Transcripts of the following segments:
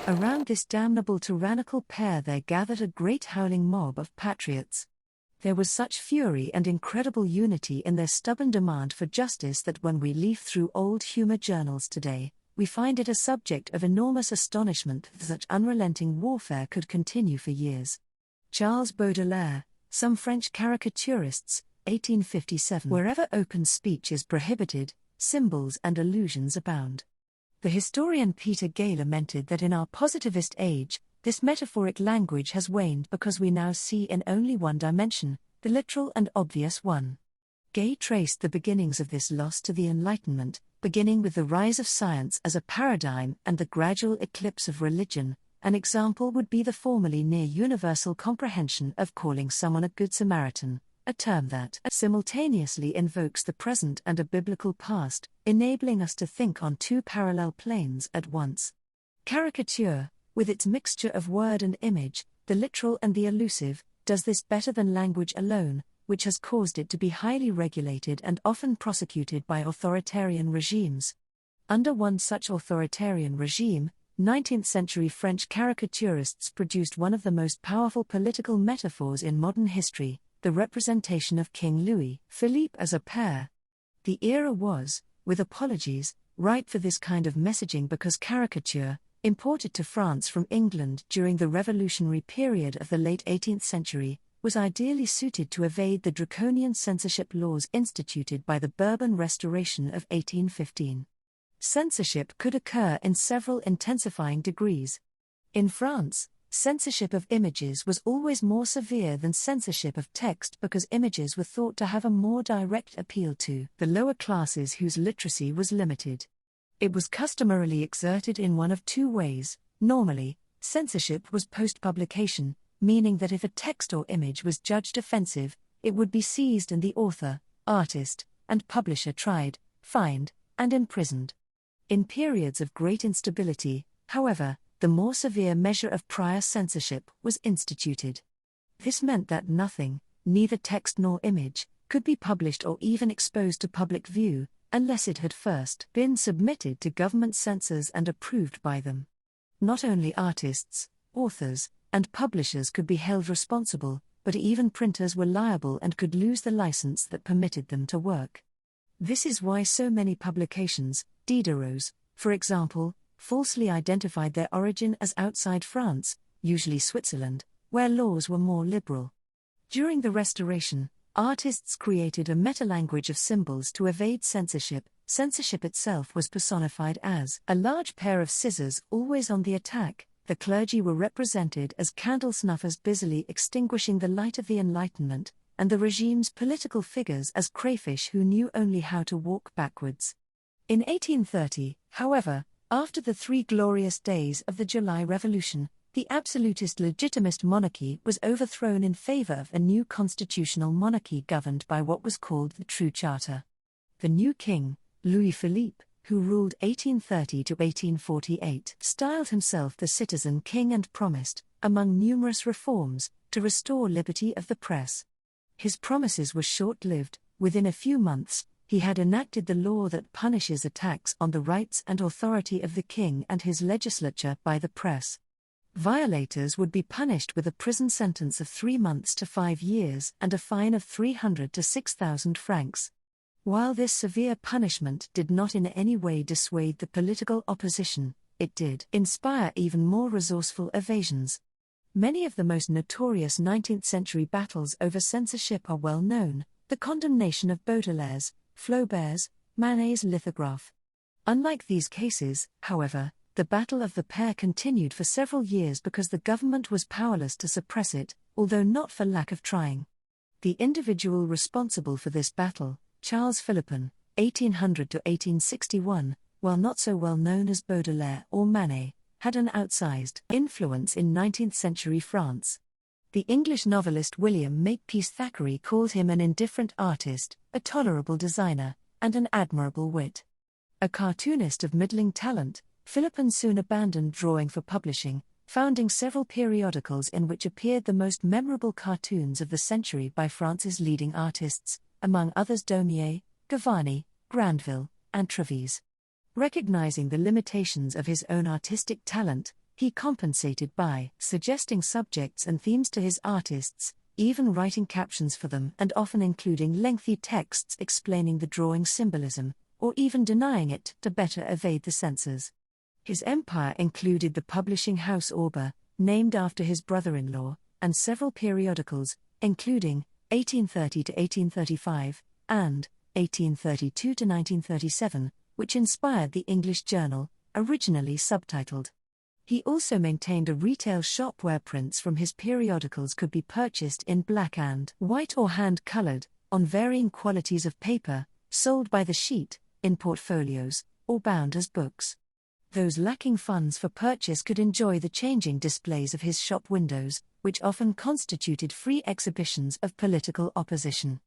Around this damnable tyrannical pair there gathered a great howling mob of patriots. There was such fury and incredible unity in their stubborn demand for justice that when we leaf through old humor journals today, we find it a subject of enormous astonishment that such unrelenting warfare could continue for years. Charles Baudelaire, Some French Caricaturists, 1857. Wherever open speech is prohibited, symbols and allusions abound. The historian Peter Gay lamented that in our positivist age, this metaphoric language has waned because we now see in only one dimension, the literal and obvious one. Gay traced the beginnings of this loss to the Enlightenment, beginning with the rise of science as a paradigm and the gradual eclipse of religion. An example would be the formerly near universal comprehension of calling someone a good Samaritan, a term that simultaneously invokes the present and a biblical past, enabling us to think on two parallel planes at once. Caricature, with its mixture of word and image, the literal and the elusive, does this better than language alone, which has caused it to be highly regulated and often prosecuted by authoritarian regimes. Under one such authoritarian regime, 19th-century French caricaturists produced one of the most powerful political metaphors in modern history, the representation of King Louis-Philippe as a pear. The era was, with apologies, ripe for this kind of messaging because caricature, imported to France from England during the revolutionary period of the late 18th century, was ideally suited to evade the draconian censorship laws instituted by the Bourbon Restoration of 1815. Censorship could occur in several intensifying degrees. In France, censorship of images was always more severe than censorship of text because images were thought to have a more direct appeal to the lower classes whose literacy was limited. It was customarily exerted in one of two ways. Normally, censorship was post-publication, meaning that if a text or image was judged offensive, it would be seized and the author, artist, and publisher tried, fined, and imprisoned. In periods of great instability, however, the more severe measure of prior censorship was instituted. This meant that nothing, neither text nor image, could be published or even exposed to public view, unless it had first been submitted to government censors and approved by them. Not only artists, authors, and publishers could be held responsible, but even printers were liable and could lose the license that permitted them to work. This is why so many publications, Diderots, for example, falsely identified their origin as outside France, usually Switzerland, where laws were more liberal. During the Restoration, artists created a metalanguage of symbols to evade censorship. Censorship itself was personified as a large pair of scissors always on the attack. The clergy were represented as candle snuffers busily extinguishing the light of the Enlightenment, and the regime's political figures as crayfish who knew only how to walk backwards. In 1830, however, after the 3 glorious days of the July Revolution, the absolutist legitimist monarchy was overthrown in favor of a new constitutional monarchy governed by what was called the True Charter. The new king, Louis-Philippe, who ruled 1830 to 1848, styled himself the citizen king and promised, among numerous reforms, to restore liberty of the press. His promises were short-lived. Within a few months, he had enacted the law that punishes attacks on the rights and authority of the king and his legislature by the press. Violators would be punished with a prison sentence of 3 months to 5 years and a fine of 300 to 6,000 francs. While this severe punishment did not in any way dissuade the political opposition, it did inspire even more resourceful evasions. Many of the most notorious 19th-century battles over censorship are well known: the condemnation of Baudelaire's, Flaubert's, Manet's lithograph. Unlike these cases, however, the Battle of the Pear continued for several years because the government was powerless to suppress it, although not for lack of trying. The individual responsible for this battle, Charles Philippon, 1800 to 1861, while not so well known as Baudelaire or Manet, had an outsized influence in 19th-century France. The English novelist William Makepeace Thackeray called him an indifferent artist, a tolerable designer, and an admirable wit. A cartoonist of middling talent, Philippon soon abandoned drawing for publishing, founding several periodicals in which appeared the most memorable cartoons of the century by France's leading artists, among others Daumier, Gavarni, Grandville, and Trévise. Recognizing the limitations of his own artistic talent, He compensated by suggesting subjects and themes to his artists, even writing captions for them and often including lengthy texts explaining the drawing's symbolism, or even denying it to better evade the censors. His empire included the publishing house Orba, named after his brother-in-law, and several periodicals, including 1830 to 1835 and 1832 to 1937, which inspired the English journal, originally subtitled. He also maintained a retail shop where prints from his periodicals could be purchased in black and white or hand-colored, on varying qualities of paper, sold by the sheet, in portfolios, or bound as books. Those lacking funds for purchase could enjoy the changing displays of his shop windows, which often constituted free exhibitions of political opposition.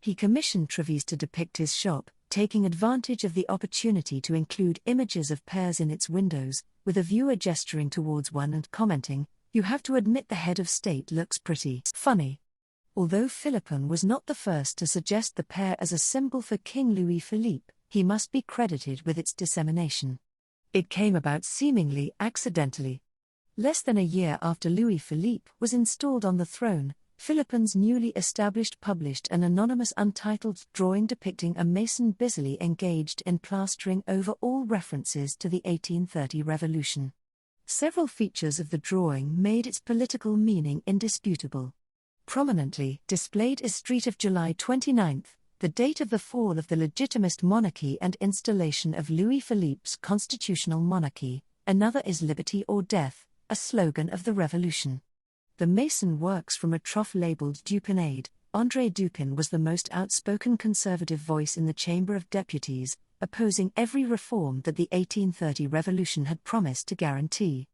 He commissioned trevises to depict his shop, taking advantage of the opportunity to include images of pears in its windows, with a viewer gesturing towards one and commenting, "You have to admit the head of state looks pretty funny." Although Philippon was not the first to suggest the pear as a symbol for King Louis Philippe, he must be credited with its dissemination. It came about seemingly accidentally. Less than a year after Louis Philippe was installed on the throne, Philippon's newly established published an anonymous untitled drawing depicting a mason busily engaged in plastering over all references to the 1830 revolution. Several features of the drawing made its political meaning indisputable. Prominently displayed is Street of July 29, the date of the fall of the legitimist monarchy and installation of Louis Philippe's constitutional monarchy. Another is Liberty or Death, a slogan of the revolution. The mason works from a trough labeled Dupinade. André Dupin was the most outspoken conservative voice in the Chamber of Deputies, opposing every reform that the 1830 revolution had promised to guarantee.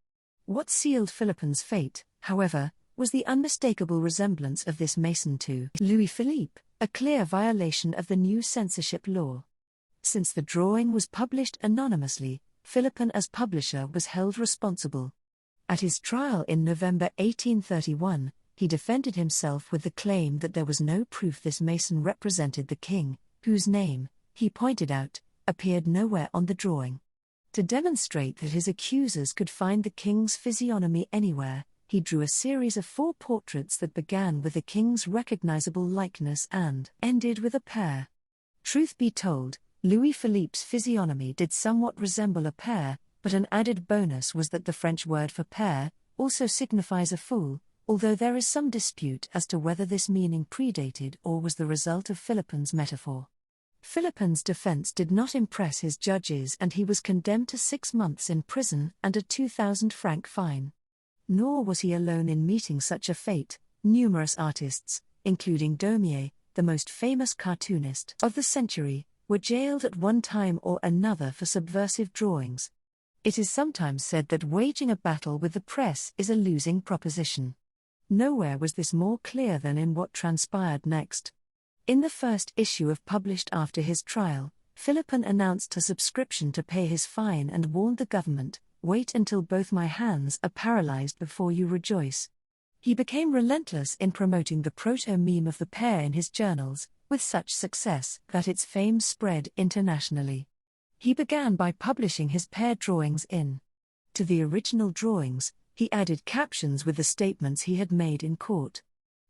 What sealed Philippon's fate, however, was the unmistakable resemblance of this mason to Louis Philippe, a clear violation of the new censorship law. Since the drawing was published anonymously, Philippon as publisher was held responsible. At his trial in November 1831, he defended himself with the claim that there was no proof this mason represented the king, whose name, he pointed out, appeared nowhere on the drawing. To demonstrate that his accusers could find the king's physiognomy anywhere, he drew a series of 4 portraits that began with the king's recognizable likeness and ended with a pear. Truth be told, Louis Philippe's physiognomy did somewhat resemble a pear, but an added bonus was that the French word for pear also signifies a fool, although there is some dispute as to whether this meaning predated or was the result of Philippon's metaphor. Philippon's defense did not impress his judges and he was condemned to 6 months in prison and a 2,000-franc fine. Nor was he alone in meeting such a fate. Numerous artists, including Daumier, the most famous cartoonist of the century, were jailed at one time or another for subversive drawings. It is sometimes said that waging a battle with the press is a losing proposition. Nowhere was this more clear than in what transpired next. In the first issue published after his trial, Philippon announced a subscription to pay his fine and warned the government, "Wait until both my hands are paralyzed before you rejoice." He became relentless in promoting the proto-meme of the pear in his journals, with such success that its fame spread internationally. He began by publishing his pear drawings to the original drawings, he added captions with the statements he had made in court.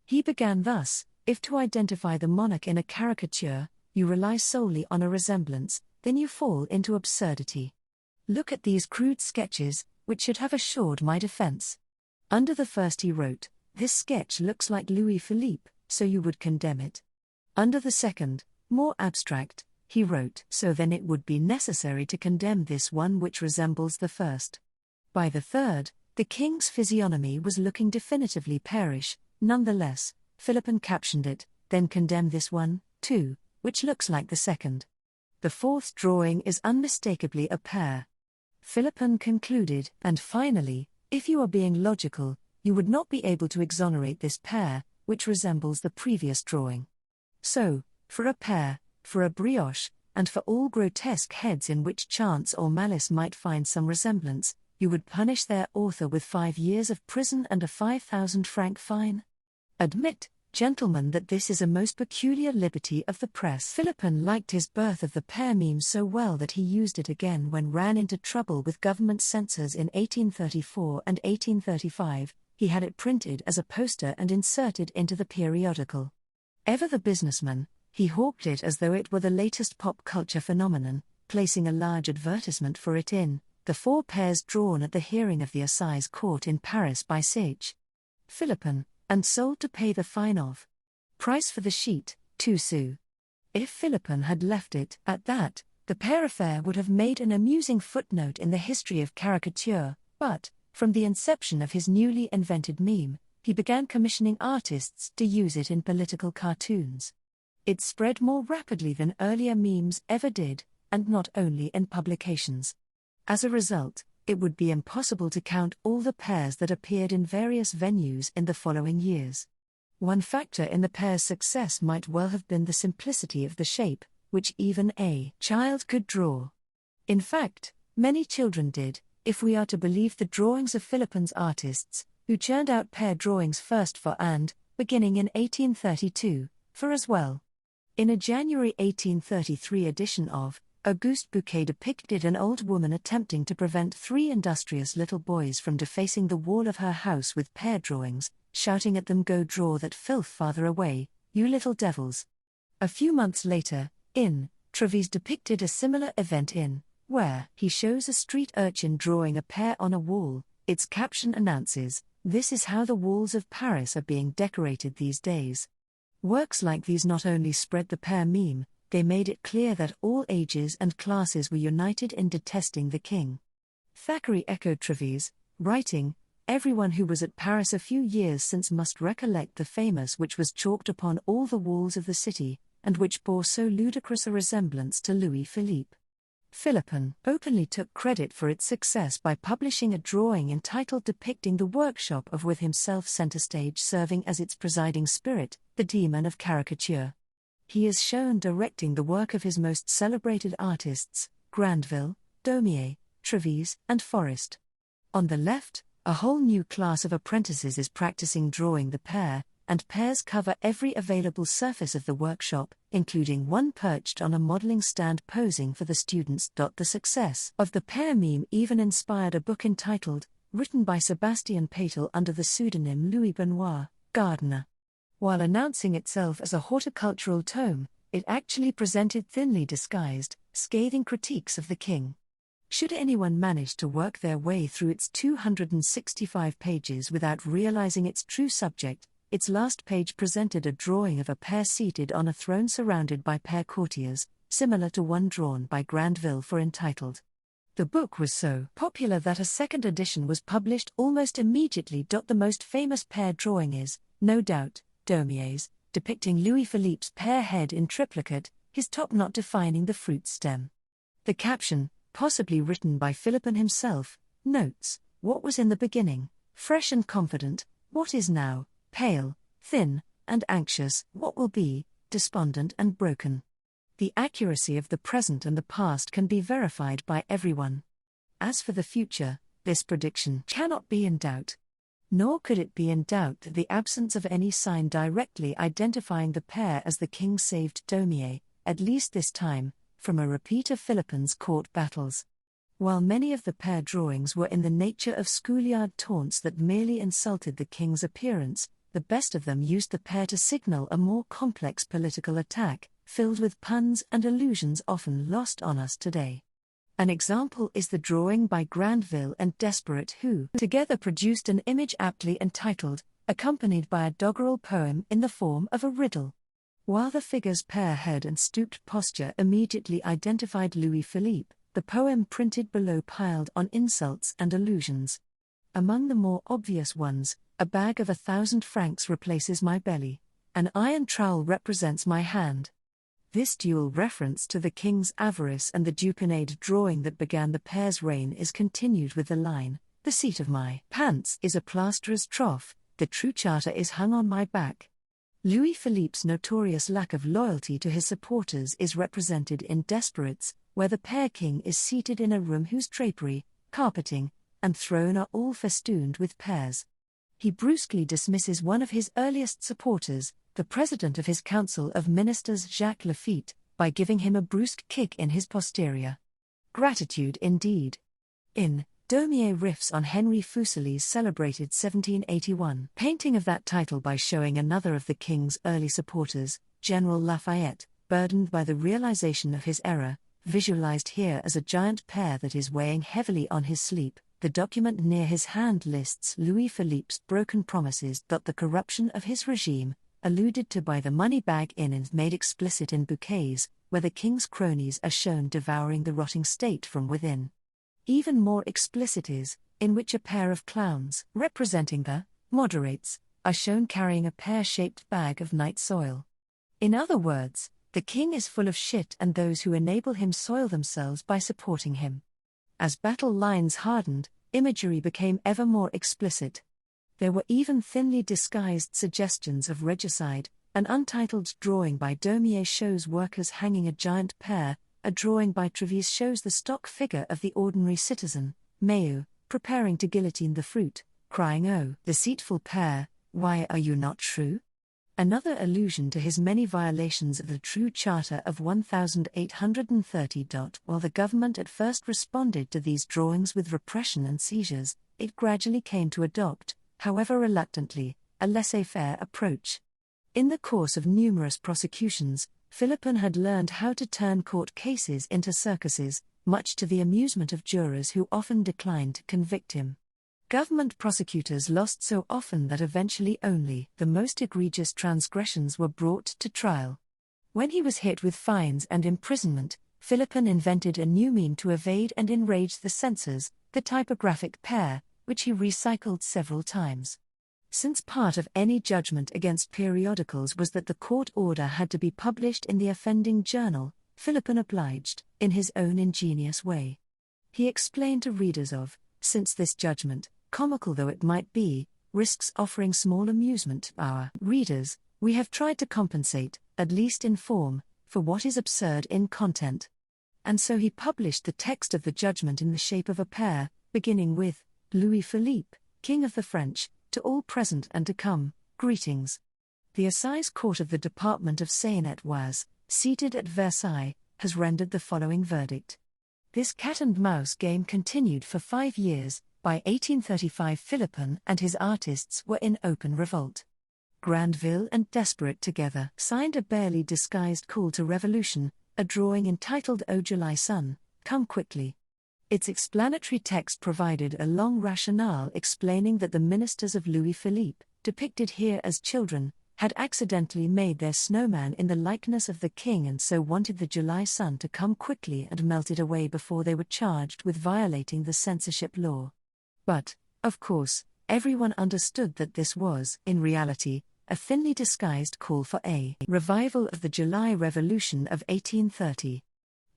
He began thus, "If to identify the monarch in a caricature, you rely solely on a resemblance, then you fall into absurdity. Look at these crude sketches, which should have assured my defense." Under the first he wrote, "This sketch looks like Louis Philippe, so you would condemn it." Under the second, more abstract, he wrote, "So then it would be necessary to condemn this one which resembles the first." By the third, the king's physiognomy was looking definitively pearish. Nonetheless, Philippon captioned it, "Then condemn this one, too, which looks like the second." The fourth drawing is unmistakably a pear. Philippon concluded, "And finally, if you are being logical, you would not be able to exonerate this pear, which resembles the previous drawing. So, for a pear, for a brioche, and for all grotesque heads in which chance or malice might find some resemblance, you would punish their author with 5 years of prison and a 5,000-franc fine? Admit, Gentlemen, that this is a most peculiar liberty of the press. Philippon liked his birth of the pear meme so well that he used it again when ran into trouble with government censors in 1834 and 1835. He had it printed as a poster and inserted into the periodical. Ever the businessman, he hawked it as though it were the latest pop culture phenomenon, placing a large advertisement for it in the 4 pears drawn at the hearing of the Assize Court in Paris by Sage Philippon, and sold to pay the fine of. Price for the sheet, 2 sous. If Philippon had left it at that, the pear affair would have made an amusing footnote in the history of caricature, but, from the inception of his newly invented meme, he began commissioning artists to use it in political cartoons. It spread more rapidly than earlier memes ever did, and not only in publications. As a result, it would be impossible to count all the pears that appeared in various venues in the following years. One factor in the pear's success might well have been the simplicity of the shape, which even a child could draw. In fact, many children did, if we are to believe the drawings of Philippon's artists, who churned out pear drawings first for and, beginning in 1832, for as well. In a January 1833 edition of Auguste Bouquet depicted an old woman attempting to prevent 3 industrious little boys from defacing the wall of her house with pear drawings, shouting at them, "Go draw that filth farther away, you little devils." A few months later, in Treves depicted a similar event in where he shows a street urchin drawing a pear on a wall. Its caption announces, "This is how the walls of Paris are being decorated these days." Works like these not only spread the pear meme, they made it clear that all ages and classes were united in detesting the king. Thackeray echoed Treves, writing, "Everyone who was at Paris a few years since must recollect the famous which was chalked upon all the walls of the city, and which bore so ludicrous a resemblance to Louis Philippe." Philippon openly took credit for its success by publishing a drawing entitled depicting the workshop of with himself center stage serving as its presiding spirit, the demon of caricature. He is shown directing the work of his most celebrated artists, Grandville, Daumier, Treves, and Forest. On the left, a whole new class of apprentices is practicing drawing the pear, and pears cover every available surface of the workshop, including one perched on a modeling stand posing for the students. The success of the pear meme even inspired a book entitled, written by Sebastian Patel under the pseudonym Louis Benoit, Gardener. While announcing itself as a horticultural tome, it actually presented thinly disguised, scathing critiques of the king. Should anyone manage to work their way through its 265 pages without realizing its true subject, its last page presented a drawing of a pear seated on a throne surrounded by pear courtiers, similar to one drawn by Grandville for entitled. The book was so popular that a second edition was published almost immediately. The most famous pear drawing is, no doubt, Daumier's, depicting Louis Philippe's pear head in triplicate, his top knot defining the fruit stem. The caption, possibly written by Philippon himself, notes, "What was in the beginning, fresh and confident, what is now, pale, thin, and anxious, what will be, despondent and broken." The accuracy of the present and the past can be verified by everyone. As for the future, this prediction cannot be in doubt. Nor could it be in doubt that the absence of any sign directly identifying the pear as the king saved Daumier, at least this time, from a repeat of Philippon's court battles. While many of the pear drawings were in the nature of schoolyard taunts that merely insulted the king's appearance, the best of them used the pear to signal a more complex political attack, filled with puns and allusions often lost on us today. An example is the drawing by Grandville and Desperate, who together produced an image aptly entitled, accompanied by a doggerel poem in the form of a riddle. While the figure's pear head and stooped posture immediately identified Louis Philippe, the poem printed below piled on insults and allusions. Among the more obvious ones, a bag of 1,000 francs replaces my belly. An iron trowel represents my hand. This dual reference to the king's avarice and the dupinade drawing that began the pear's reign is continued with the line, "The seat of my pants is a plasterer's trough, the true charter is hung on my back." Louis Philippe's notorious lack of loyalty to his supporters is represented in Desperates, where the pear king is seated in a room whose drapery, carpeting, and throne are all festooned with pears. He brusquely dismisses one of his earliest supporters, the president of his Council of Ministers Jacques Laffitte, by giving him a brusque kick in his posterior. Gratitude indeed. In Daumier riffs on Henry Fuseli's celebrated 1781 painting of that title by showing another of the king's early supporters, General Lafayette, burdened by the realization of his error, visualized here as a giant pear that is weighing heavily on his sleep. The document near his hand lists Louis Philippe's broken promises. The corruption of his regime, alluded to by the money bag inn and made explicit in bouquets, where the king's cronies are shown devouring the rotting state from within. Even more explicit is, in which a pair of clowns, representing the moderates, are shown carrying a pear-shaped bag of night soil. In other words, the king is full of shit and those who enable him soil themselves by supporting him. As battle lines hardened, imagery became ever more explicit. There were even thinly disguised suggestions of regicide. An untitled drawing by Daumier shows workers hanging a giant pear. A drawing by Treves shows the stock figure of the ordinary citizen, Mayu, preparing to guillotine the fruit, crying, "Oh, deceitful pear, why are you not true?" Another allusion to his many violations of the true Charter of 1830. While the government at first responded to these drawings with repression and seizures, it gradually came to adopt, however reluctantly, a laissez-faire approach. In the course of numerous prosecutions, Philippon had learned how to turn court cases into circuses, much to the amusement of jurors who often declined to convict him. Government prosecutors lost so often that eventually only the most egregious transgressions were brought to trial. When he was hit with fines and imprisonment, Philippon invented a new mean to evade and enrage the censors, the typographic pear, which he recycled several times. Since part of any judgment against periodicals was that the court order had to be published in the offending journal, Philippon obliged, in his own ingenious way. He explained to readers of, since this judgment, comical though it might be, risks offering small amusement to our readers, we have tried to compensate, at least in form, for what is absurd in content. And so he published the text of the judgment in the shape of a pear, beginning with, Louis Philippe, King of the French, to all present and to come, greetings. The Assize Court of the Department of Seine-et-Oise, seated at Versailles, has rendered the following verdict. This cat-and-mouse game continued for 5 years. By 1835 Philippon and his artists were in open revolt. Granville and Desperate together signed a barely disguised call to revolution, a drawing entitled O July Sun, Come Quickly. Its explanatory text provided a long rationale explaining that the ministers of Louis Philippe, depicted here as children, had accidentally made their snowman in the likeness of the king and so wanted the July sun to come quickly and melt it away before they were charged with violating the censorship law. But, of course, everyone understood that this was, in reality, a thinly disguised call for a revival of the July Revolution of 1830.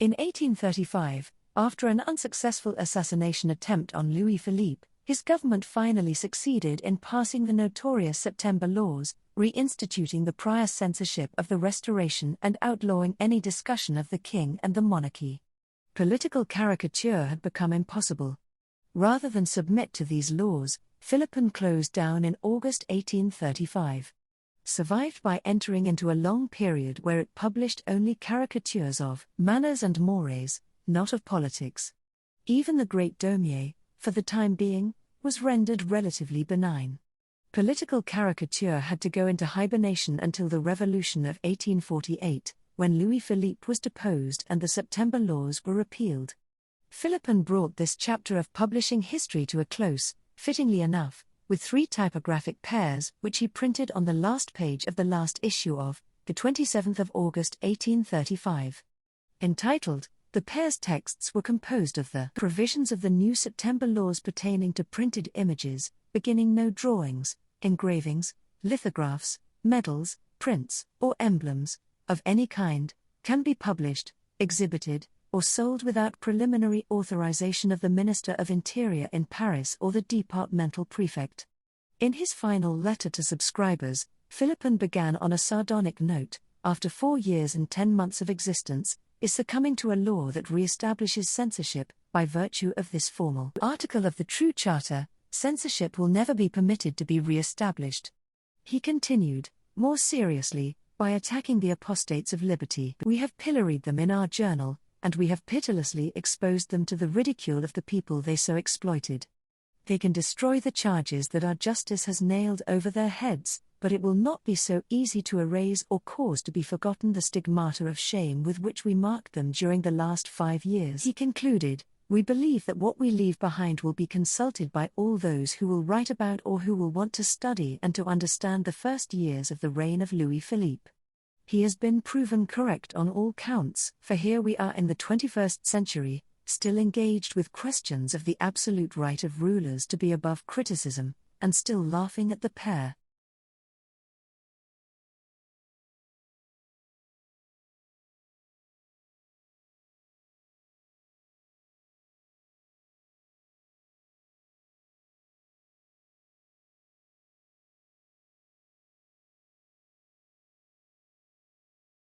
In 1835, after an unsuccessful assassination attempt on Louis Philippe, his government finally succeeded in passing the notorious September laws, reinstituting the prior censorship of the Restoration and outlawing any discussion of the king and the monarchy. Political caricature had become impossible. Rather than submit to these laws, Philippon closed down in August 1835. Survived by entering into a long period where it published only caricatures of manners and mores, not of politics. Even the great Daumier, for the time being, was rendered relatively benign. Political caricature had to go into hibernation until the Revolution of 1848, when Louis Philippe was deposed and the September laws were repealed. Philippon brought this chapter of publishing history to a close, fittingly enough, with 3 typographic pairs which he printed on the last page of the last issue of, the 27th of August 1835. Entitled, the pair's texts were composed of the provisions of the new September laws pertaining to printed images, beginning no drawings, engravings, lithographs, medals, prints, or emblems, of any kind, can be published, exhibited, or sold without preliminary authorization of the Minister of Interior in Paris or the departmental prefect. In his final letter to subscribers, Philippon began on a sardonic note, after 4 years and 10 months of existence, is succumbing to a law that re-establishes censorship, by virtue of this formal article of the true charter, censorship will never be permitted to be re-established. He continued, more seriously, by attacking the apostates of liberty. We have pilloried them in our journal, and we have pitilessly exposed them to the ridicule of the people they so exploited. They can destroy the charges that our justice has nailed over their heads, but it will not be so easy to erase or cause to be forgotten the stigmata of shame with which we marked them during the last 5 years. He concluded, we believe that what we leave behind will be consulted by all those who will write about or who will want to study and to understand the first years of the reign of Louis Philippe. He has been proven correct on all counts, for here we are in the 21st century, still engaged with questions of the absolute right of rulers to be above criticism, and still laughing at the pair.